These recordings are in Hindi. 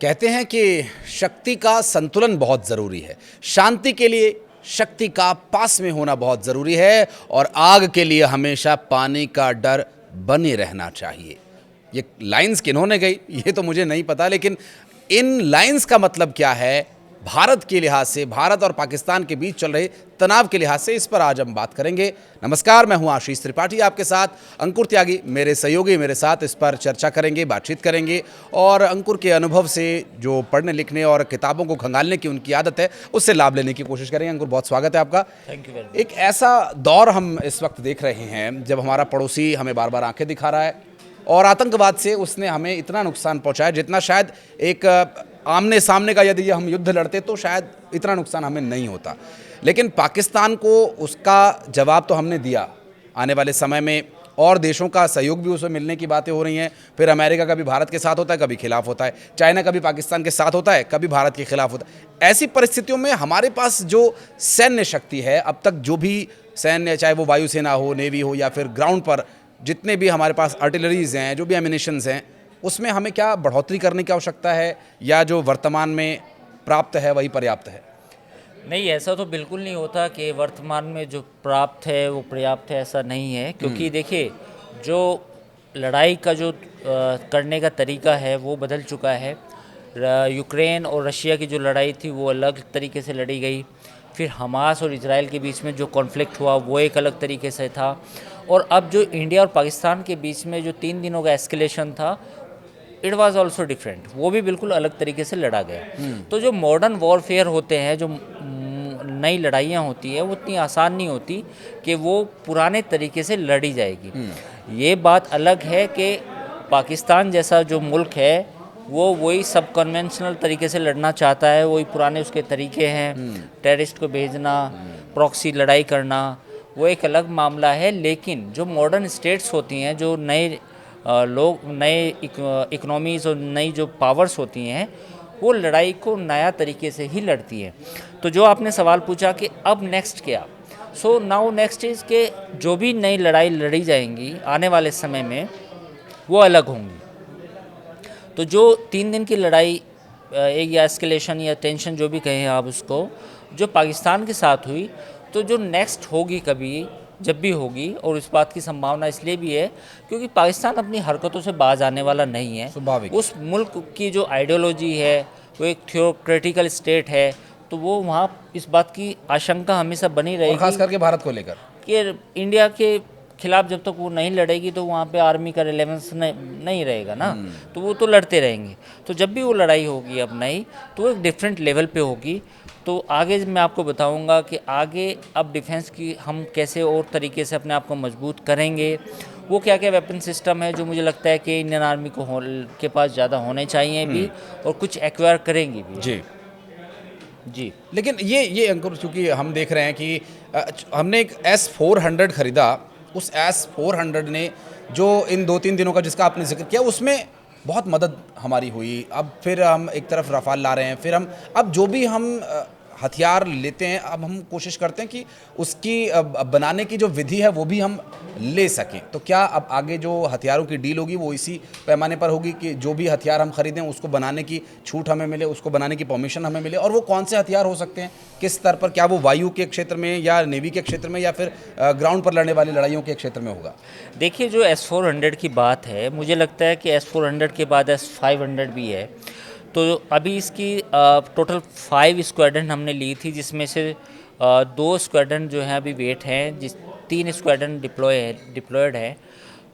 कहते हैं कि शक्ति का संतुलन बहुत ज़रूरी है। शांति के लिए शक्ति का पास में होना बहुत ज़रूरी है और आग के लिए हमेशा पानी का डर बने रहना चाहिए। ये लाइंस किन्होंने गई ये तो मुझे नहीं पता, लेकिन इन लाइंस का मतलब क्या है भारत के लिहाज से, भारत और पाकिस्तान के बीच चल रहे तनाव के लिहाज से, इस पर आज हम बात करेंगे। नमस्कार, मैं हूं आशीष त्रिपाठी आपके साथ। अंकुर त्यागी मेरे सहयोगी मेरे साथ इस पर चर्चा करेंगे, बातचीत करेंगे और अंकुर के अनुभव से जो पढ़ने लिखने और किताबों को खंगालने की उनकी आदत है उससे लाभ लेने की कोशिश करेंगे। अंकुर, बहुत स्वागत है आपका। Thank you. एक ऐसा दौर हम इस वक्त देख रहे हैं जब हमारा पड़ोसी हमें बार बार आंखें दिखा रहा है और आतंकवाद से उसने हमें इतना नुकसान पहुंचाया जितना शायद एक आमने सामने का यदि हम युद्ध लड़ते तो शायद इतना नुकसान हमें नहीं होता। लेकिन पाकिस्तान को उसका जवाब तो हमने दिया। आने वाले समय में और देशों का सहयोग भी उसे मिलने की बातें हो रही हैं। फिर अमेरिका कभी भारत के साथ होता है, कभी खिलाफ होता है। चाइना कभी पाकिस्तान के साथ होता है, कभी भारत के खिलाफ होता है। ऐसी परिस्थितियों में हमारे पास जो सैन्य शक्ति है, अब तक जो भी सैन्य, चाहे वो वायुसेना हो, नेवी हो या फिर ग्राउंड पर जितने भी हमारे पास आर्टिलरीज हैं, जो भी एमिनेशंस हैं, उसमें हमें क्या बढ़ोतरी करने की आवश्यकता है या जो वर्तमान में प्राप्त है वही पर्याप्त है? नहीं, ऐसा तो बिल्कुल नहीं होता कि वर्तमान में जो प्राप्त है वो पर्याप्त है, ऐसा नहीं है। क्योंकि देखिए, जो लड़ाई का जो करने का तरीका है वो बदल चुका है। यूक्रेन और रशिया की जो लड़ाई थी वो अलग तरीके से लड़ी गई। फिर हमास और इजराइल के बीच में जो कॉन्फ्लिक्ट हुआ वो एक अलग तरीके से था। और अब जो इंडिया और पाकिस्तान के बीच में जो 3 दिनों का एस्केलेशन था, इट वाज आल्सो डिफरेंट। वो भी बिल्कुल अलग तरीके से लड़ा गया। तो जो मॉडर्न वॉरफेयर होते हैं, जो नई लड़ाइयाँ होती है, वो इतनी आसान नहीं होती कि वो पुराने तरीके से लड़ी जाएगी। ये बात अलग है कि पाकिस्तान जैसा जो मुल्क है वो वही सब कन्वेंशनल तरीके से लड़ना चाहता है, वही पुराने उसके तरीके हैं। टेररिस्ट को भेजना, प्रॉक्सी लड़ाई करना, वो एक अलग मामला है। लेकिन जो मॉडर्न स्टेट्स होती हैं, जो नए लोग, नए इकोनॉमीज़ और नई जो पावर्स होती हैं, वो लड़ाई को नया तरीके से ही लड़ती हैं। तो जो आपने सवाल पूछा कि अब नेक्स्ट क्या, सो नाउ नेक्स्ट इज़ के जो भी नई लड़ाई लड़ी जाएंगी आने वाले समय में वो अलग होंगी। तो जो 3 दिन की लड़ाई, एक या एस्केलेशन या टेंशन जो भी कहें आप उसको, जो पाकिस्तान के साथ हुई, तो जो नेक्स्ट होगी कभी जब भी होगी, और इस बात की संभावना इसलिए भी है क्योंकि पाकिस्तान अपनी हरकतों से बाज आने वाला नहीं है। स्वाभाविक। उस मुल्क की जो आइडियोलॉजी है वो एक थियोक्रेटिकल स्टेट है, तो वो वहाँ इस बात की आशंका हमेशा बनी और रहेगी खास करके भारत को लेकर कि इंडिया के खिलाफ जब तक वो नहीं लड़ेगी तो वहाँ पे आर्मी का रिलेवेंस नहीं रहेगा ना। तो वो तो लड़ते रहेंगे। तो जब भी वो लड़ाई होगी अब नई, तो वो एक डिफरेंट लेवल पे होगी। तो आगे मैं आपको बताऊंगा कि आगे अब डिफेंस की हम कैसे और तरीके से अपने आप को मजबूत करेंगे, वो क्या क्या वेपन सिस्टम है जो मुझे लगता है कि इंडियन आर्मी को के पास ज़्यादा होने चाहिए भी, और कुछ एक्वायर करेंगी भी जी जी। लेकिन ये अंकुर, चूंकि हम देख रहे हैं कि हमने एक S-400 खरीदा। उस S-400 ने जो इन 2-3 दिनों का जिसका आपने जिक्र किया उसमें बहुत मदद हमारी हुई। अब फिर हम एक तरफ रफाल ला रहे हैं, फिर हम अब जो भी हम हथियार लेते हैं, अब हम कोशिश करते हैं कि उसकी बनाने की जो विधि है वो भी हम ले सकें। तो क्या अब आगे जो हथियारों की डील होगी वो इसी पैमाने पर होगी कि जो भी हथियार हम खरीदें उसको बनाने की छूट हमें मिले, उसको बनाने की परमिशन हमें मिले? और वो कौन से हथियार हो सकते हैं, किस स्तर पर? क्या वो वायु के क्षेत्र में या नेवी के क्षेत्र में या फिर ग्राउंड पर लड़ने वाली लड़ाइयों के क्षेत्र में होगा? देखिए, जो S-400 की बात है, मुझे लगता है कि S-400 के बाद S-500 भी है। तो अभी इसकी टोटल 5 स्क्वाड्रन हमने ली थी, जिसमें से 2 स्क्वाड्रन जो हैं अभी वेट हैं, 3 स्क्वाड्रन डिप्लॉयड है।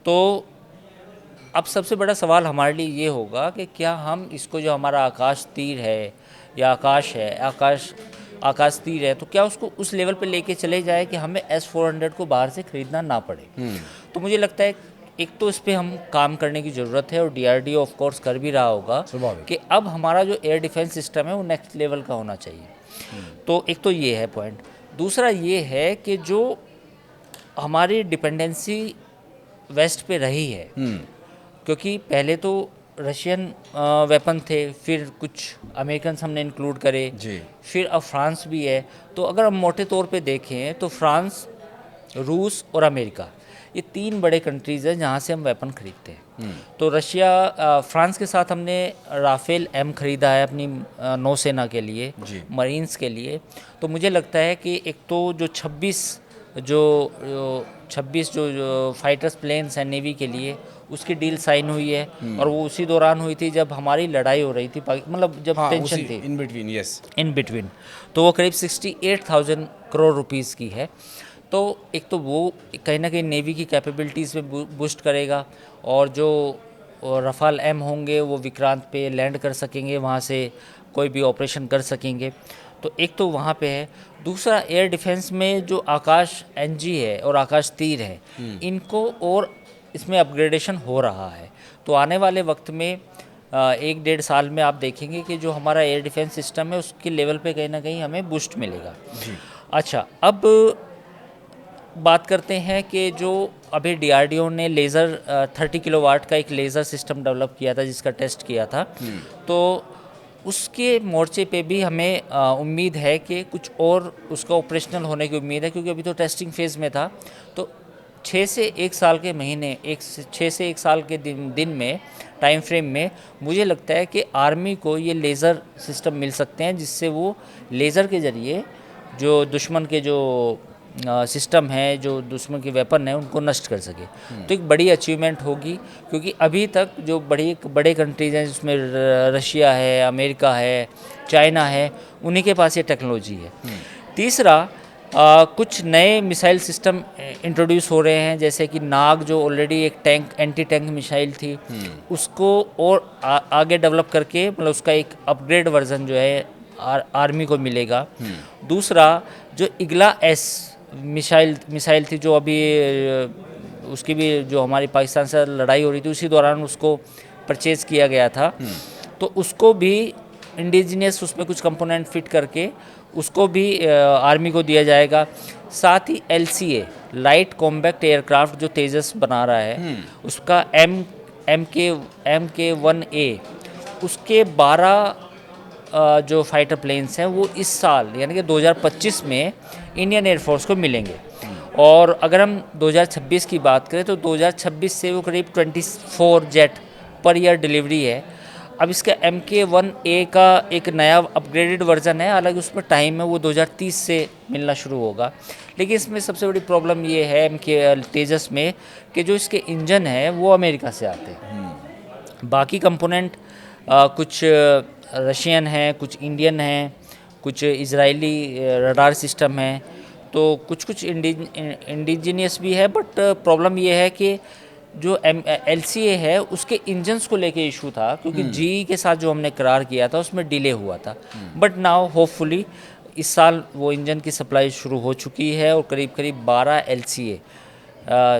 तो अब सबसे बड़ा सवाल हमारे लिए ये होगा कि क्या हम इसको, जो हमारा आकाश तीर है या आकाश तीर है, तो क्या उसको उस लेवल पे लेके चले जाए कि हमें S-400 को बाहर से ख़रीदना ना पड़े। तो मुझे लगता है एक तो इस पे हम काम करने की ज़रूरत है, और DRDO ऑफ कोर्स कर भी रहा होगा कि अब हमारा जो एयर डिफेंस सिस्टम है वो नेक्स्ट लेवल का होना चाहिए। तो एक तो ये है पॉइंट। दूसरा ये है कि जो हमारी डिपेंडेंसी वेस्ट पे रही है, क्योंकि पहले तो रशियन वेपन थे, फिर कुछ अमेरिकन हमने इंक्लूड करे जी। फिर अब फ्रांस भी है। तो अगर हम मोटे तौर पे देखें तो फ्रांस, रूस और अमेरिका, ये 3 बड़े कंट्रीज़ हैं जहाँ से हम वेपन खरीदते हैं। तो रशिया फ्रांस के साथ हमने राफेल एम खरीदा है अपनी नौसेना के लिए, मरीन्स के लिए। तो मुझे लगता है कि एक तो जो 26 जो फाइटर्स प्लेन्स हैं नेवी के लिए, उसकी डील साइन हुई है। और वो उसी दौरान हुई थी जब हमारी लड़ाई हो रही थी, मतलब जब हाँ, टेंशन थी in between, yes, in between. तो वो करीब 68,000 करोड़ रुपीस की है। तो एक तो वो कहीं ना कहीं नेवी की कैपेबिलिटीज़ में बूस्ट करेगा, और जो रफ़ाल एम होंगे वो विक्रांत पे लैंड कर सकेंगे, वहाँ से कोई भी ऑपरेशन कर सकेंगे। तो एक तो वहाँ पे है। दूसरा, एयर डिफेंस में जो आकाश एनजी है और आकाश तीर है, इनको और इसमें अपग्रेडेशन हो रहा है। तो आने वाले वक्त में 1-1.5 साल में आप देखेंगे कि जो हमारा एयर डिफेंस सिस्टम है उसके लेवल पे कहीं ना कहीं हमें बूस्ट मिलेगा। अच्छा, अब बात करते हैं कि जो अभी डीआरडीओ ने लेज़र 30 किलोवाट का एक लेज़र सिस्टम डेवलप किया था, जिसका टेस्ट किया था। तो उसके मोर्चे पे भी हमें उम्मीद है कि कुछ और उसका ऑपरेशनल होने की उम्मीद है, क्योंकि अभी तो टेस्टिंग फेज़ में था। तो 6 से 1 साल के महीने, 6 से 1 साल के दिन में टाइम फ्रेम में मुझे लगता है कि आर्मी को ये लेज़र सिस्टम मिल सकते हैं, जिससे वो लेज़र के ज़रिए जो दुश्मन के जो सिस्टम है, जो दुश्मन के वेपन है, उनको नष्ट कर सके। तो एक बड़ी अचीवमेंट होगी, क्योंकि अभी तक जो बड़े कंट्रीज़ हैं, जिसमें रशिया है, अमेरिका है, चाइना है, उन्हीं के पास ये टेक्नोलॉजी है। तीसरा, कुछ नए मिसाइल सिस्टम इंट्रोड्यूस हो रहे हैं, जैसे कि नाग, जो ऑलरेडी एक एंटी टैंक मिसाइल थी, उसको और आगे डेवलप करके, मतलब उसका एक अपग्रेड वर्जन जो है आर्मी को मिलेगा। दूसरा, जो इगला एस मिसाइल थी, जो अभी उसकी भी जो हमारी पाकिस्तान से लड़ाई हो रही थी, उसी दौरान उसको परचेज़ किया गया था। तो उसको भी इंडिजिनियस उसमें कुछ कंपोनेंट फिट करके उसको भी आर्मी को दिया जाएगा। साथ ही LCA, लाइट कॉम्बैक्ट एयरक्राफ्ट, जो तेजस बना रहा है, उसका MK-1A, उसके 12 जो फाइटर प्लेन्स हैं वो इस साल यानी कि 2025 में इंडियन एयरफोर्स को मिलेंगे। और अगर हम 2026 की बात करें तो 2026 से वो करीब 24 जेट पर ईयर डिलीवरी है। अब इसका MK-1A का एक नया अपग्रेडेड वर्जन है, हालांकि उसमें टाइम है, वो 2030 से मिलना शुरू होगा। लेकिन इसमें सबसे बड़ी प्रॉब्लम ये है MK तेजस में कि जो इसके इंजन है वो अमेरिका से आते हैं। बाकी कंपोनेंट कुछ रशियन हैं, कुछ इंडियन हैं, कुछ इजरायली रडार सिस्टम है, तो कुछ इंडिजिनियस भी है। बट प्रॉब्लम ये है कि जो LCA है उसके इंजन्स को लेके इशू था, क्योंकि GE के साथ जो हमने करार किया था उसमें डिले हुआ था। बट नाउ होपफुली इस साल वो इंजन की सप्लाई शुरू हो चुकी है, और करीब 12 LCA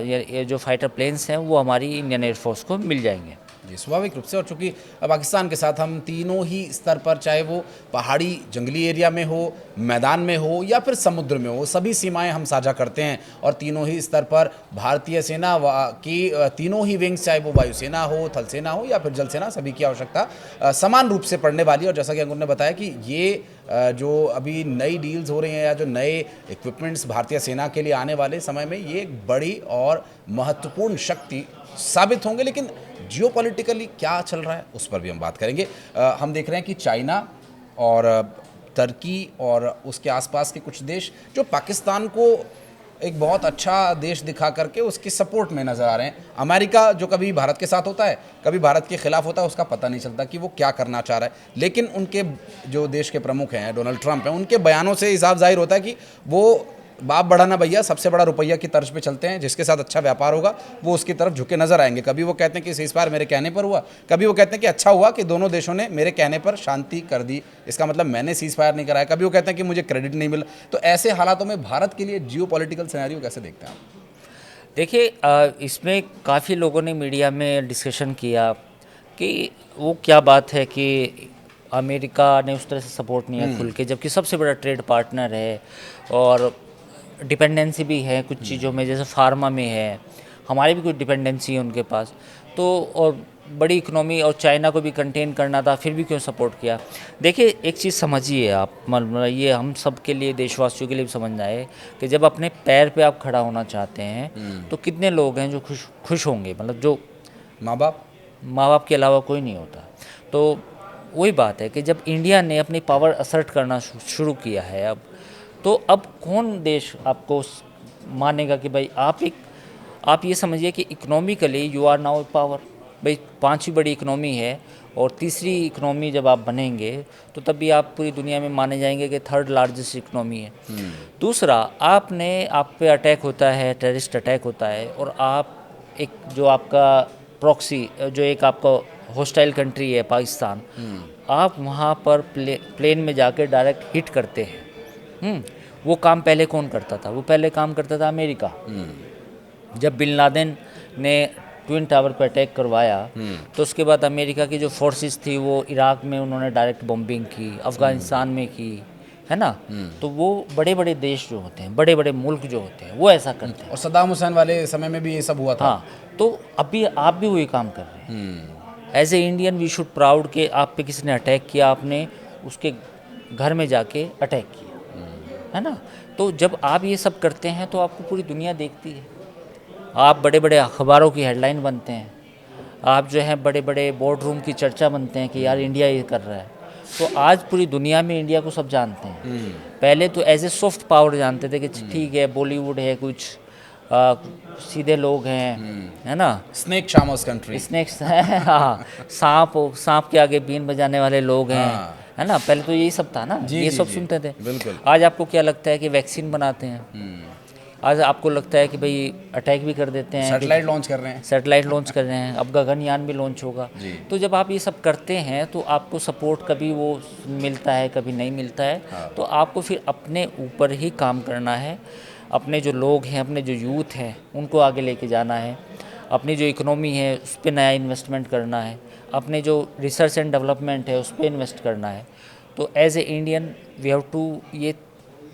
ये जो फाइटर प्लेन्स हैं वो हमारी इंडियन एयरफोर्स को मिल जाएंगे। जी, स्वाभाविक रूप से। और चूंकि पाकिस्तान के साथ हम तीनों ही स्तर पर, चाहे वो पहाड़ी जंगली एरिया में हो, मैदान में हो, या फिर समुद्र में हो, सभी सीमाएं हम साझा करते हैं। और तीनों ही स्तर पर भारतीय सेना की तीनों ही विंग्स, चाहे वो वायुसेना हो, थल सेना हो या फिर जल सेना, सभी की आवश्यकता समान रूप से पड़ने वाली है। और जैसा कि अंकुर ने बताया कि ये जो अभी नई डील्स हो रही हैं, या जो नए इक्विपमेंट्स भारतीय सेना के लिए आने वाले समय में, ये एक बड़ी और महत्वपूर्ण शक्ति साबित होंगे। लेकिन जियोपॉलिटिकली क्या चल रहा है उस पर भी हम बात करेंगे। हम देख रहे हैं कि चाइना और तुर्की और उसके आसपास के कुछ देश जो पाकिस्तान को एक बहुत अच्छा देश दिखा करके उसकी सपोर्ट में नज़र आ रहे हैं। अमेरिका जो कभी भारत के साथ होता है, कभी भारत के खिलाफ होता है, उसका पता नहीं चलता कि वो क्या करना चाह रहा है। लेकिन उनके जो देश के प्रमुख हैं, डोनाल्ड ट्रंप हैं, उनके बयानों से हिसाब जाहिर होता है कि वो बाप बढ़ाना भैया, सबसे बड़ा रुपया की तर्ज पे चलते हैं। जिसके साथ अच्छा व्यापार होगा वो उसकी तरफ झुके नजर आएंगे। कभी वो कहते हैं कि इस बार मेरे कहने पर हुआ, कभी वो कहते हैं कि अच्छा हुआ कि दोनों देशों ने मेरे कहने पर शांति कर दी, इसका मतलब मैंने सीज फायर नहीं कराया। कभी वो कहते हैं कि मुझे क्रेडिट नहीं मिला। तो ऐसे हालातों में भारत के लिए जियोपॉलिटिकल सिनेरियो कैसे देखते हैं आप? देखिए, इसमें काफ़ी लोगों ने मीडिया में डिस्कशन किया कि वो क्या बात है कि अमेरिका ने उस तरह से सपोर्ट नहीं है खुल के, जबकि सबसे बड़ा ट्रेड पार्टनर है, और डिपेंडेंसी भी है कुछ चीज़ों में, जैसे फार्मा में है, हमारी भी कुछ डिपेंडेंसी है उनके पास। तो और बड़ी इकोनॉमी, और चाइना को भी कंटेन करना था, फिर भी क्यों सपोर्ट किया। देखिए, एक चीज़ समझिए आप, मतलब ये हम सब के लिए, देशवासियों के लिए भी समझना है कि जब अपने पैर पे आप खड़ा होना चाहते हैं तो कितने लोग हैं जो खुश होंगे, मतलब जो माँ बाप। माँ बाप के अलावा कोई नहीं होता। तो वही बात है कि जब इंडिया ने अपनी पावर असर्ट करना शुरू किया है अब, तो अब कौन देश आपको मानेगा कि भाई आप ये समझिए कि economically you are now power. भाई पांचवी बड़ी इकोनॉमी है और तीसरी इकोनॉमी जब आप बनेंगे तो तब भी आप पूरी दुनिया में माने जाएंगे कि थर्ड लार्जेस्ट इकोनॉमी है। दूसरा, आप पे अटैक होता है, टेररिस्ट अटैक होता है, और आप एक जो आपका प्रॉक्सी, जो एक आपका हॉस्टाइल कंट्री है पाकिस्तान, आप वहाँ पर प्लेन में जाकर डायरेक्ट हिट करते हैं। वो काम पहले कौन करता था? वो पहले काम करता था अमेरिका। जब बिन लादेन ने ट्विन टावर पर अटैक करवाया तो उसके बाद अमेरिका की जो फोर्सेस थी वो इराक में उन्होंने डायरेक्ट बॉम्बिंग की, अफ़गानिस्तान में की, है ना। तो वो बड़े बड़े देश जो होते हैं, बड़े बड़े मुल्क जो होते हैं, वो ऐसा करते हैं। और सद्दाम हुसैन वाले समय में भी ये सब हुआ था। हाँ, तो अभी आप भी वही काम कर रहे हैं। As a Indian we should proud कि आप पे किसी ने अटैक किया, आपने उसके घर में जाके अटैक किया, है ना। तो जब आप ये सब करते हैं तो आपको पूरी दुनिया देखती है। आप बड़े बड़े अखबारों की हेडलाइन बनते हैं, आप जो है बड़े बड़े बोर्ड रूम की चर्चा बनते हैं कि यार इंडिया ये कर रहा है। तो आज पूरी दुनिया में इंडिया को सब जानते हैं। पहले तो एज ए सॉफ्ट पावर जानते थे कि ठीक है, बॉलीवुड है, कुछ सीधे लोग हैं, है ना। Snake charmers country. स्नेक्स हैं, हाँ, सांप के आगे बीन बजाने वाले लोग हैं, हाँ। है ना। पहले तो यही सब था ना, जी, ये जी, सब जी, सुनते थे। बिल्कुल। आज आपको क्या लगता है कि वैक्सीन बनाते हैं? आज आपको लगता है कि भाई अटैक भी कर देते हैं, सैटेलाइट लॉन्च कर रहे हैं। सैटेलाइट लॉन्च कर रहे हैं, अब गगनयान भी लॉन्च होगा। तो जब आप ये सब करते हैं तो आपको सपोर्ट कभी वो मिलता है, कभी नहीं मिलता है। तो आपको फिर अपने ऊपर ही काम करना है। अपने जो लोग हैं, अपने जो यूथ हैं, उनको आगे लेके जाना है। अपनी जो इकोनॉमी है उस पर नया इन्वेस्टमेंट करना है। अपने जो रिसर्च एंड डेवलपमेंट है उस पर इन्वेस्ट करना है। तो as a Indian we have to, ये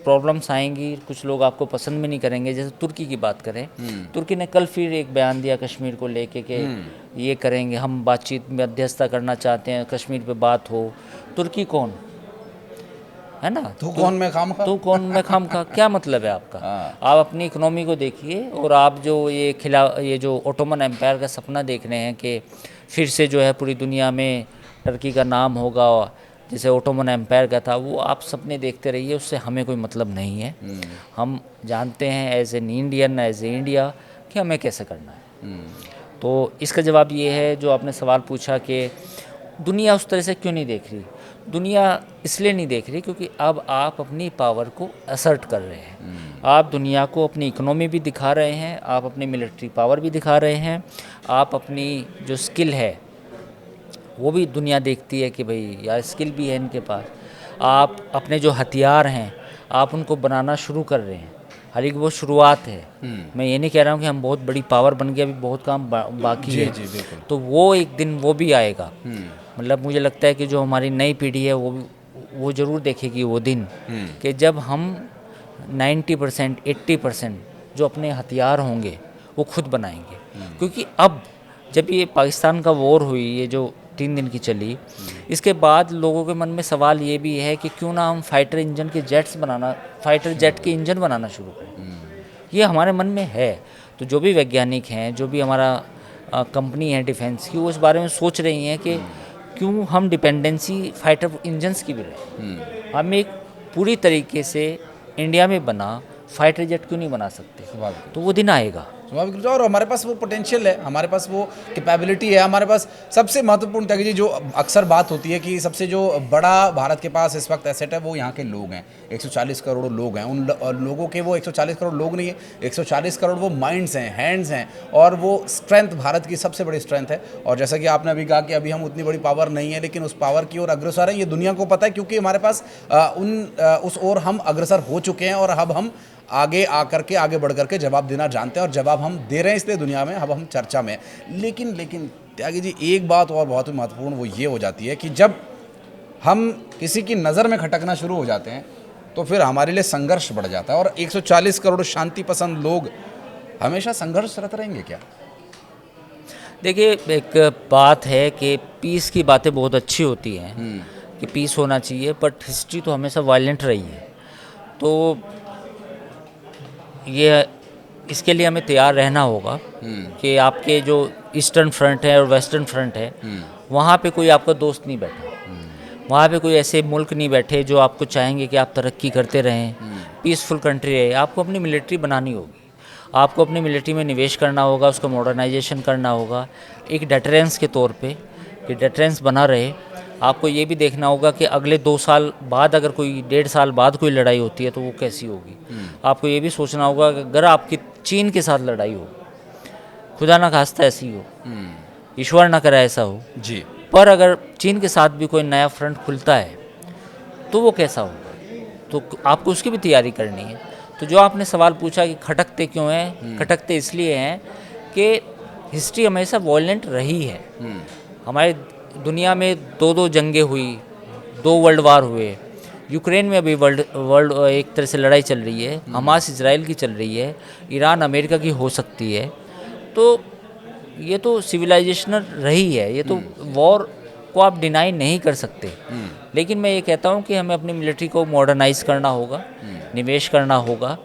प्रॉब्लम्स आएंगी, कुछ लोग आपको पसंद भी नहीं करेंगे। जैसे तुर्की की बात करें, तुर्की ने कल फिर एक बयान दिया कश्मीर को लेके कि ये करेंगे, हम बातचीत में मध्यस्थता करना चाहते हैं, कश्मीर पे बात हो। तुर्की कौन है ना, तो कौन में खाम खा। तो कौन में खाम खा, क्या मतलब है आपका? आप अपनी इकोनॉमी को देखिए, और आप जो ये जो ओटोमन एम्पायर का सपना देख रहे हैं कि फिर से जो है पूरी दुनिया में टर्की का नाम होगा जैसे ओटोमन एम्पायर का था, वो आप सपने देखते रहिए, उससे हमें कोई मतलब नहीं है। हम जानते हैं as an Indian, as a India, कि हमें कैसे करना है। तो इसका जवाब ये है, जो आपने सवाल पूछा कि दुनिया उस तरह से क्यों नहीं देख रही। दुनिया इसलिए नहीं देख रही क्योंकि अब आप अपनी पावर को असर्ट कर रहे हैं। आप दुनिया को अपनी इकोनॉमी भी दिखा रहे हैं, आप अपनी मिलिट्री पावर भी दिखा रहे हैं, आप अपनी जो स्किल है वो भी दुनिया देखती है कि भाई यार स्किल भी है इनके पास। आप अपने जो हथियार हैं आप उनको बनाना शुरू कर रहे हैं। हालांकि वो शुरुआत है, मैं ये नहीं कह रहा हूँ कि हम बहुत बड़ी पावर बन गए, अभी बहुत काम बाकी है। जी, बिल्कुल। तो वो एक दिन वो भी आएगा। मतलब मुझे लगता है कि जो हमारी नई पीढ़ी है वो ज़रूर देखेगी वो दिन, कि जब हम 90% 80% जो अपने हथियार होंगे वो खुद बनाएंगे। क्योंकि अब जब ये पाकिस्तान का वॉर हुई, ये जो 3 दिन की चली, इसके बाद लोगों के मन में सवाल ये भी है कि क्यों ना हम फाइटर जेट के इंजन बनाना शुरू करें। ये हमारे मन में है। तो जो भी वैज्ञानिक हैं, जो भी हमारा कंपनी है डिफेंस की, वो इस बारे में सोच रही हैं कि क्यों हम डिपेंडेंसी फाइटर इंजन्स की भी रहे। हम एक पूरी तरीके से इंडिया में बना फाइटर जेट क्यों नहीं बना सकते। तो वो दिन आएगा। और हमारे पास वो पोटेंशियल है, हमारे पास वो कैपेबिलिटी है, हमारे पास सबसे महत्वपूर्ण त्यागी जी जो अक्सर बात होती है कि सबसे जो बड़ा भारत के पास इस वक्त एसेट है वो यहाँ के लोग हैं। 140 करोड़ लोग हैं। उन लोगों के वो 140 करोड़ लोग नहीं है, 140 करोड़ वो माइंड्स हैं, हैंड्स हैं, और वो स्ट्रेंथ भारत की सबसे बड़ी स्ट्रेंथ है। और जैसा कि आपने अभी कहा कि अभी हम उतनी बड़ी पावर नहीं है, लेकिन उस पावर की ओर अग्रसर हैं, ये दुनिया को पता है, क्योंकि हमारे पास उस ओर हम अग्रसर हो चुके हैं, और अब हम आगे आकर के आगे बढ़ करके जवाब देना जानते हैं, और जवाब हम दे रहे हैं, इसलिए दुनिया में अब हम चर्चा में। लेकिन त्यागी जी एक बात और बहुत ही महत्वपूर्ण वो ये हो जाती है कि जब हम किसी की नज़र में खटकना शुरू हो जाते हैं तो फिर हमारे लिए संघर्ष बढ़ जाता है। और 140 करोड़ शांति पसंद लोग हमेशा संघर्षरत रहेंगे क्या? देखिए, एक बात है कि पीस की बातें बहुत अच्छी होती हैं कि पीस होना चाहिए, बट हिस्ट्री तो हमेशा वायलेंट रही है। तो ये इसके लिए हमें तैयार रहना होगा कि आपके जो ईस्टर्न फ्रंट है और वेस्टर्न फ्रंट है, वहाँ पे कोई आपका दोस्त नहीं बैठा, वहाँ पे कोई ऐसे मुल्क नहीं बैठे जो आपको चाहेंगे कि आप तरक्की करते रहें, पीसफुल कंट्री रहे। आपको अपनी मिलिट्री बनानी होगी, आपको अपनी मिलिट्री में निवेश करना होगा, उसको मॉडर्नाइजेशन करना होगा एक डेटरेंस के तौर पे, कि डेटरेंस बना रहे। आपको ये भी देखना होगा कि अगले 2 साल बाद अगर कोई 1.5 साल बाद कोई लड़ाई होती है तो वो कैसी होगी। आपको ये भी सोचना होगा कि अगर आपकी चीन के साथ लड़ाई हो, खुदा ना खास्ता ऐसी हो, ईश्वर ना करे ऐसा हो जी, पर अगर चीन के साथ भी कोई नया फ्रंट खुलता है तो वो कैसा होगा, तो आपको उसकी भी तैयारी करनी है। तो जो आपने सवाल पूछा कि खटकते क्यों हैं, खटकते इसलिए हैं कि हिस्ट्री हमेशा वॉयलेंट रही है। हमारे दुनिया में 2 जंगें हुई, 2 वर्ल्ड वार हुए, यूक्रेन में अभी वर्ल्ड एक तरह से लड़ाई चल रही है, हमास इजराइल की चल रही है, ईरान अमेरिका की हो सकती है। तो ये तो सिविलाइजेशनल रही है, ये तो वॉर को आप डिनाई नहीं कर सकते। लेकिन मैं ये कहता हूँ कि हमें अपनी मिलिट्री को मॉडर्नाइज करना होगा, निवेश करना होगा,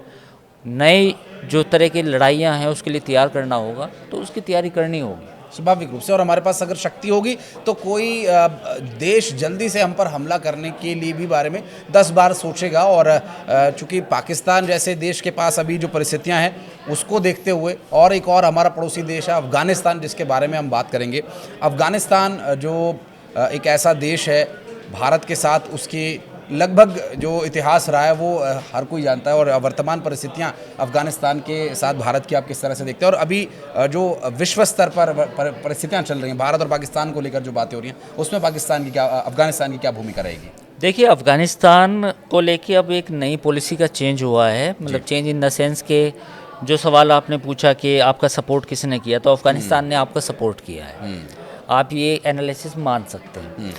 नए जो तरह की लड़ाइयाँ हैं उसके लिए तैयार करना होगा, तो उसकी तैयारी करनी होगी स्वाभाविक रूप से। और हमारे पास अगर शक्ति होगी तो कोई देश जल्दी से हम पर हमला करने के लिए भी बारे में 10 बार सोचेगा। और चूंकि पाकिस्तान जैसे देश के पास अभी जो परिस्थितियां हैं उसको देखते हुए, और एक और हमारा पड़ोसी देश है अफ़गानिस्तान, जिसके बारे में हम बात करेंगे। अफ़गानिस्तान जो एक ऐसा देश है, भारत के साथ उसकी लगभग जो इतिहास रहा है वो हर कोई जानता है। और वर्तमान परिस्थितियां अफ़गानिस्तान के साथ भारत की आप किस तरह से देखते हैं, और अभी जो विश्व स्तर पर परिस्थितियां चल रही हैं भारत और पाकिस्तान को लेकर जो बातें हो रही हैं, उसमें पाकिस्तान की क्या, अफ़गानिस्तान की क्या भूमिका रहेगी? देखिए, अफ़गानिस्तान को लेके अब एक नई पॉलिसी का चेंज हुआ है, मतलब चेंज इन द सेंस के जो सवाल आपने पूछा कि आपका सपोर्ट किसने किया, तो अफ़गानिस्तान ने आपका सपोर्ट किया है। आप ये एनालिसिस मान सकते हैं।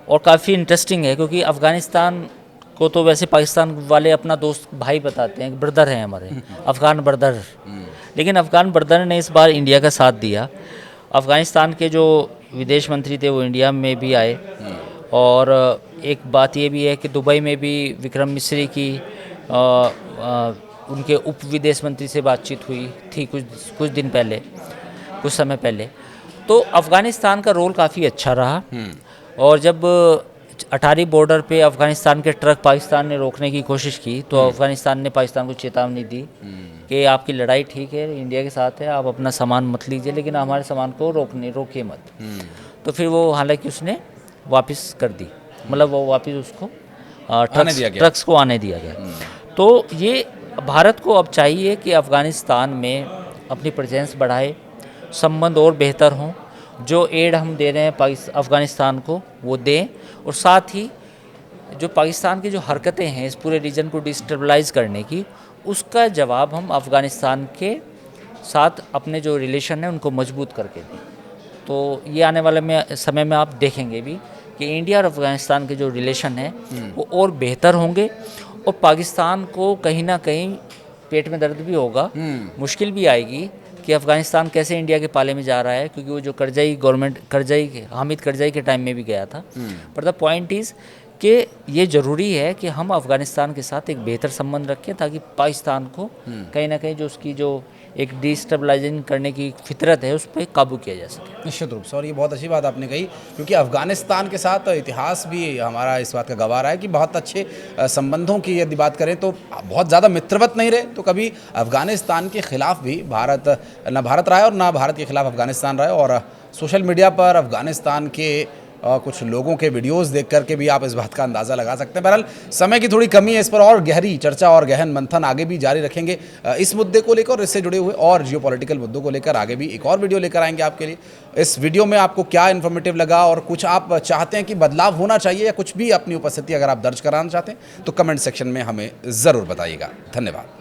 और काफ़ी इंटरेस्टिंग है क्योंकि अफ़गानिस्तान को तो वैसे पाकिस्तान वाले अपना दोस्त भाई बताते हैं, ब्रदर हैं हमारे, अफ़गान ब्रदर। लेकिन अफ़गान ब्रदर ने इस बार इंडिया का साथ दिया। अफ़गानिस्तान के जो विदेश मंत्री थे वो इंडिया में भी आए। और एक बात ये भी है कि दुबई में भी विक्रम मिस्री की उनके उप विदेश मंत्री से बातचीत हुई थी कुछ दिन पहले, कुछ समय पहले। तो अफ़गानिस्तान का रोल काफ़ी अच्छा रहा। और जब अटारी बॉर्डर पे अफ़गानिस्तान के ट्रक पाकिस्तान ने रोकने की कोशिश की तो अफ़गानिस्तान ने पाकिस्तान को चेतावनी दी कि आपकी लड़ाई ठीक है, इंडिया के साथ है, आप अपना सामान मत लीजिए, लेकिन हमारे सामान को रोकिए मत। तो फिर वो हालांकि उसने वापस कर दी, मतलब वो वापस उसको ट्रक्स को आने दिया गया। तो ये भारत को अब चाहिए कि अफ़गानिस्तान में अपनी प्रेजेंस बढ़ाए, संबंध और बेहतर हों, जो एड हम दे रहे हैं अफ़गानिस्तान को वो दें, और साथ ही जो पाकिस्तान की जो हरकतें हैं इस पूरे रीजन को डिस्टेबलाइज़ करने की, उसका जवाब हम अफ़गानिस्तान के साथ अपने जो रिलेशन है उनको मजबूत करके दें। तो ये आने वाले समय में आप देखेंगे भी कि इंडिया और अफ़गानिस्तान के जो रिलेशन हैं वो और बेहतर होंगे। और पाकिस्तान को कहीं ना कहीं पेट में दर्द भी होगा, मुश्किल भी आएगी कि अफ़गानिस्तान कैसे इंडिया के पाले में जा रहा है, क्योंकि वो जो हामिद करज़ई के टाइम में भी गया था। पर द पॉइंट इज़ कि ये ज़रूरी है कि हम अफ़गानिस्तान के साथ एक बेहतर संबंध रखें ताकि पाकिस्तान को कहीं ना कहीं जो उसकी जो एक डिस्टेबलाइजिंग करने की फितरत है उस पर काबू किया जा सके। निश्चित रूप से। और ये बहुत अच्छी बात आपने कही, क्योंकि अफ़गानिस्तान के साथ इतिहास भी हमारा इस बात का गवाह रहा है कि बहुत अच्छे संबंधों की यदि बात करें तो बहुत ज़्यादा मित्रवत नहीं रहे, तो कभी अफ़गानिस्तान के ख़िलाफ़ भी भारत रहा है और ना भारत के ख़िलाफ़ अफ़गानिस्तान रहा है। और सोशल मीडिया पर अफ़गानिस्तान के कुछ लोगों के वीडियोस देख करके भी आप इस बात का अंदाज़ा लगा सकते हैं। बहरहाल समय की थोड़ी कमी है, इस पर और गहरी चर्चा और गहन मंथन आगे भी जारी रखेंगे। इस मुद्दे को लेकर और इससे जुड़े हुए और जियोपॉलिटिकल मुद्दों को लेकर आगे भी एक और वीडियो लेकर आएंगे आपके लिए। इस वीडियो में आपको क्या इन्फॉर्मेटिव लगा और कुछ आप चाहते हैं कि बदलाव होना चाहिए या कुछ भी अपनी उपस्थिति अगर आप दर्ज कराना चाहते हैं तो कमेंट सेक्शन में हमें ज़रूर बताइएगा। धन्यवाद।